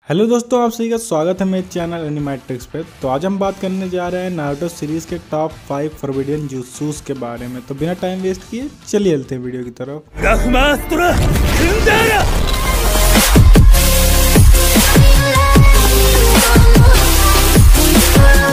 Hello दोस्तों, आप सभी का स्वागत है मेरे चैनल एनिमेट्रिक्स पे। तो आज हम बात करने जा रहे हैं नारुतो सीरीज के टॉप 5 फॉरबिडन जुत्सूस के बारे में। तो बिना टाइम वेस्ट किए चलिए चलते हैं वीडियो की तरफ।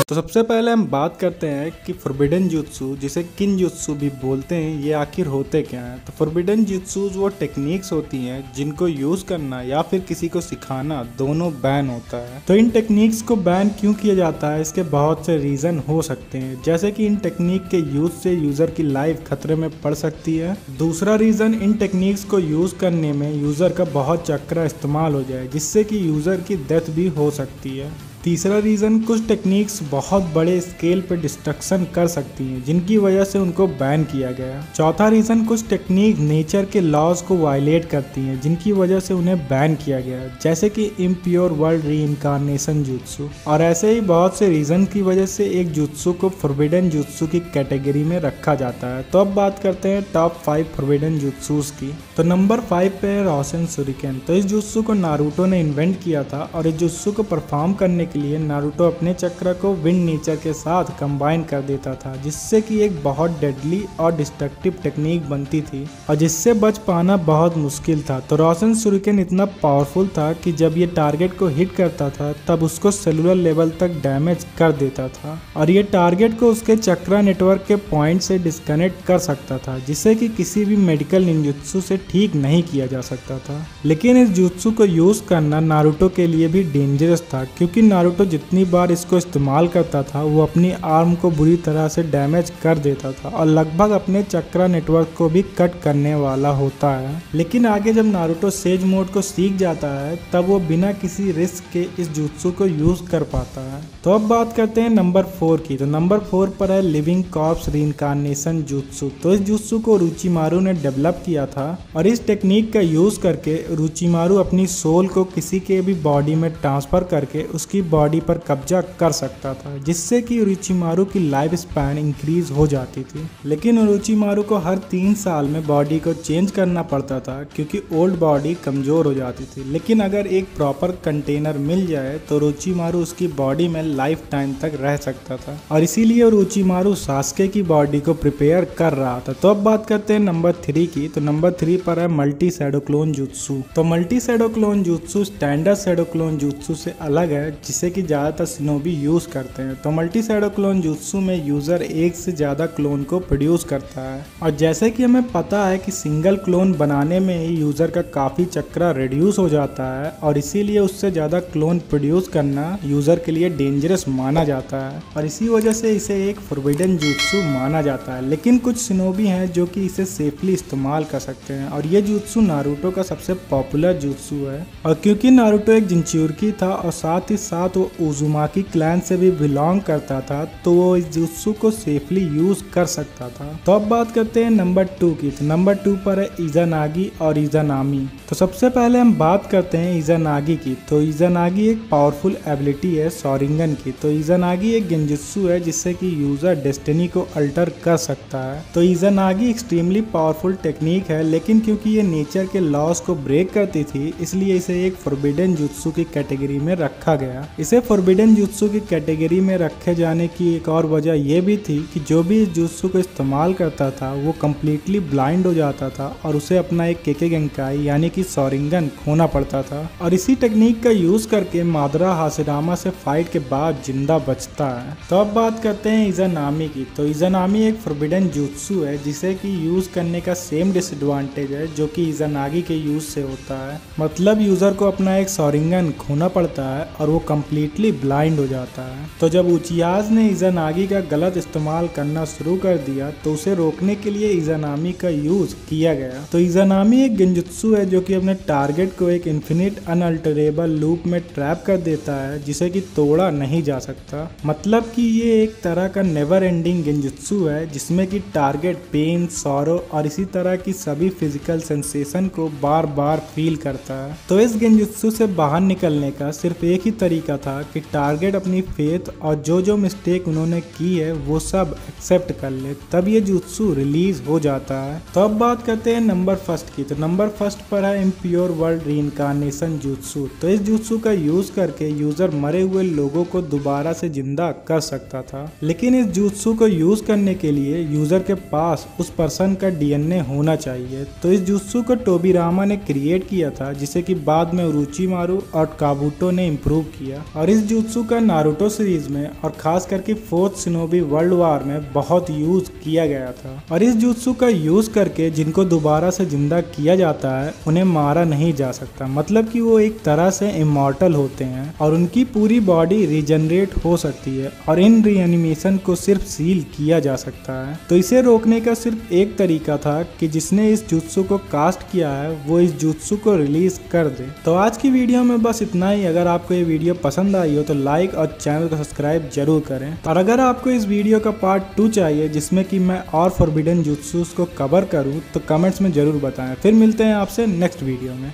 तो सबसे पहले हम बात करते हैं कि फॉरबिडन जुत्सु, जिसे किन जुत्सु भी बोलते हैं, ये आखिर होते क्या हैं। तो फॉरबिडन जुत्सूज वो टेक्निक्स होती हैं जिनको यूज करना या फिर किसी को सिखाना दोनों बैन होता है। तो इन टेक्निक्स को बैन क्यों किया जाता है, इसके बहुत से रीजन हो सकते हैं, जैसे कि इन टेक्निक के यूज से यूजर की लाइफ खतरे में पड़ सकती है। दूसरा रीजन, इन टेक्निक्स को यूज करने में यूजर का बहुत चक्रा इस्तेमाल हो जाए, जिससे कि यूजर की डेथ भी हो सकती है। तीसरा रीज़न, कुछ टेक्निक्स बहुत बड़े स्केल पर डिस्ट्रक्शन कर सकती हैं, जिनकी वजह से उनको बैन किया गया। चौथा रीज़न, कुछ टेक्निक नेचर के लॉज को वायलेट करती हैं, जिनकी वजह से उन्हें बैन किया गया, जैसे कि इम्प्योर वर्ल्ड रीइंकार्नेशन जुत्सु। और ऐसे ही बहुत से रीज़न की वजह से एक जुत्सु को फॉरबिडन जुत्सु की कैटेगरी में रखा जाता है। तो अब बात करते हैं टॉप 5 फॉरबिडन जुत्सूस की। तो नंबर 5 पे है रोसेन शुरिकेन। तो इस जुत्सु को नारुतो ने इन्वेंट किया था, और इस जुत्सु को परफॉर्म करने के लिए नारुतो अपने चक्र को विंड नेचर के साथ कंबाइन कर देता था, जिससे कि एक बहुत डेडली और डिस्ट्रक्टिव टेक्निक बनती थी, और जिससे बच पाना बहुत मुश्किल था। तो रोसेन शुरिकेन इतना पावरफुल था कि जब ये टारगेट को हिट करता था तब उसको सेलुलर लेवल तक डैमेज कर देता था, और ये टारगेट को उसके चक्रा नेटवर्क के पॉइंट से डिस्कनेक्ट कर सकता था, जिससे कि किसी भी मेडिकल निंजुत्सु से ठीक नहीं किया जा सकता था। लेकिन इस जुत्सु को यूज करना नारुतो के लिए भी डेंजरस था, क्योंकि नारुतो जितनी बार इसको इस्तेमाल करता था वो अपनी आर्म को बुरी तरह से डैमेज कर देता था, और लगभग अपने चक्रा नेटवर्क को भी कट करने वाला होता है। लेकिन आगे जब नारुतो सेज मोड को सीख जाता है तब वो बिना किसी रिस्क के इस जुत्सु को यूज कर पाता है। तो अब बात करते हैं नंबर 4 की। तो नंबर 4 पर है लिविंग कॉर्प्स रीइंकार्नेशन जुत्सु। तो इस जुत्सु को उरोचिमारू ने डेवलप किया था, और इस टेक्निक का यूज करके उरोचिमारू अपनी सोल को किसी के भी बॉडी में ट्रांसफर करके उसकी बॉडी पर कब्जा कर सकता था, जिससे कि उरोचिमारू की लाइफ स्पैन इंक्रीज हो जाती थी। लेकिन उरोचिमारू को हर 3 साल में बॉडी को चेंज करना पड़ता था, क्योंकि ओल्ड बॉडी कमजोर हो जाती थी। लेकिन अगर एक प्रॉपर कंटेनर मिल जाए तो उरोचिमारू उसकी बॉडी में लाइफ टाइम तक रह सकता था, और इसीलिए उरोचिमारू सास्के की बॉडी को प्रिपेयर कर रहा था। तो अब बात करते हैं नंबर 3 की। तो नंबर 3 पर है मल्टी शैडो क्लोन जुत्सु। तो multi shadow clone jutsu standard shadow clone jutsu से अलग है, जिसे कि ज्यादातर शिनोबी यूज करते हैं। तो मल्टी शैडो क्लोन जुत्सु में यूजर एक से ज्यादा क्लोन को प्रोड्यूस करता है, और जैसे कि हमें पता है कि सिंगल क्लोन बनाने में ही यूजर का काफी चक्रा रिड्यूस हो जाता है, और इसीलिए उससे ज्यादा क्लोन प्रोड्यूस करना यूजर के लिए डेंजरस माना जाता है, और इसी वजह से इसे एक फॉरबिडन जुत्सु माना जाता है। लेकिन कुछ शिनोबी हैं जो कि इसे सेफली इस्तेमाल कर सकते हैं, और ये जुत्सु नारुतो का सबसे पॉपुलर जुत्सु है। और क्योंकि नारुतो एक जिंचुरकी था और साथ ही साथ वो उजुमाकी क्लैन से भी बिलोंग करता था, तो वो इस जुत्सु को सेफली यूज कर सकता था। तो अब बात करते हैं नंबर 2 की। तो नंबर 2 पर है इज़ानागी और इज़ानामी। तो सबसे पहले हम बात करते हैं इज़ानागी की। तो इज़ानागी एक पावरफुल एबिलिटी है शोरिंगन की। तो इज़ानागी एक गेंजुत्सु है जिससे कि यूजर डेस्टिनी को अल्टर कर सकता है। तो इज़ानागी एक्सट्रीमली पावरफुल टेक्निक है, लेकिन क्योंकि ये नेचर के लॉस को ब्रेक करती थी, इसलिए इसे एक फॉरबिडन जुत्सु की कैटेगरी में रखा गया। इसे फॉरबिडन जुत्सु की कैटेगरी में रखे जाने की एक और वजह यह भी थी कि जो भी इस जुत्सु को इस्तेमाल करता था वो कम्प्लीटली ब्लाइंड हो जाता था, और उसे अपना एक केके गेंकाई यानी कि शोरिंगन खोना पड़ता था, और इसी टेक्निक का यूज करके मादरा हाशिरामा से फाइट के बाद जिंदा बचता है। तो अब बात करते हैं इज़ानामी की। तो इज़ानामी एक फॉरबिडन जुत्सु है जिसे कि यूज करने का सेम डिसएडवांटेज है जो कि इज़ानागी के यूज से होता है। मतलब यूजर को अपना एक शोरिंगन खोना पड़ता है और वो कम्प्लीटली ब्लाइंड हो जाता है। तो जब उचियाज ने इज़ानागी का गलत इस्तेमाल करना शुरू कर दिया तो उसे रोकने के लिए इज़ानामी का यूज किया गया। तो इज़ानामी एक गेंजुत्सु है जो कि अपने टारगेट को एक इन्फिनिट अनअल्टरेबल लूप में ट्रैप कर देता है, जिसे कि तोड़ा नहीं जा सकता। मतलब कि ये एक तरह का नेवर एंडिंग गेंजुत्सु है जिसमें कि टारगेट पेन, सॉरो और इसी तरह की सभी फिजिकल सेंसेशन को बार बार फील करता है। तो इस गेंजुत्सु से बाहर निकलने का सिर्फ एक ही तरीका तरीका था कि टारगेट अपनी फेथ और जो मिस्टेक उन्होंने की है वो सब एक्सेप्ट कर ले, तब ये जुत्सु रिलीज हो जाता है। तो अब बात करते हैं नंबर फर्स्ट की। तो नंबर फर्स्ट पर है इम्प्योर वर्ल्ड रीइंकार्नेशन जुत्सु। तो इस जुत्सु का यूज करके यूजर मरे हुए लोगों को दोबारा से जिंदा कर सकता था, लेकिन इस जुत्सु को यूज करने के लिए यूजर के पास उस पर्सन का डीएनए होना चाहिए। तो इस जुत्सु को टोबिरामा ने क्रिएट किया था, जिसे कि बाद में उरोचिमारू और काबुटो ने इम्प्रूव किया। और इस जुत्सु का नारुतो सीरीज में और खास करके फोर्थ शिनोबी वर्ल्ड वार में बहुत यूज किया गया था। और इस जुत्सु का यूज करके जिनको दोबारा से जिंदा किया जाता है उन्हें मारा नहीं जा सकता, मतलब कि वो एक तरह से इमॉर्टल होते हैं और उनकी पूरी बॉडी रीजनरेट हो सकती है और इन रीएनिमेशन को सिर्फ सील किया जा सकता है। तो इसे रोकने का सिर्फ एक तरीका था कि जिसने इस जुत्सु को कास्ट किया है वो इस जुत्सु को रिलीज कर दे। तो आज की वीडियो में बस इतना ही। अगर आपको ये वीडियो पसंद आई हो तो लाइक और चैनल को सब्सक्राइब जरूर करें। और अगर आपको इस वीडियो का पार्ट 2 चाहिए जिसमें कि मैं और फॉरबिडन जुत्सुस को कवर करूं तो कमेंट्स में जरूर बताएं। फिर मिलते हैं आपसे नेक्स्ट वीडियो में।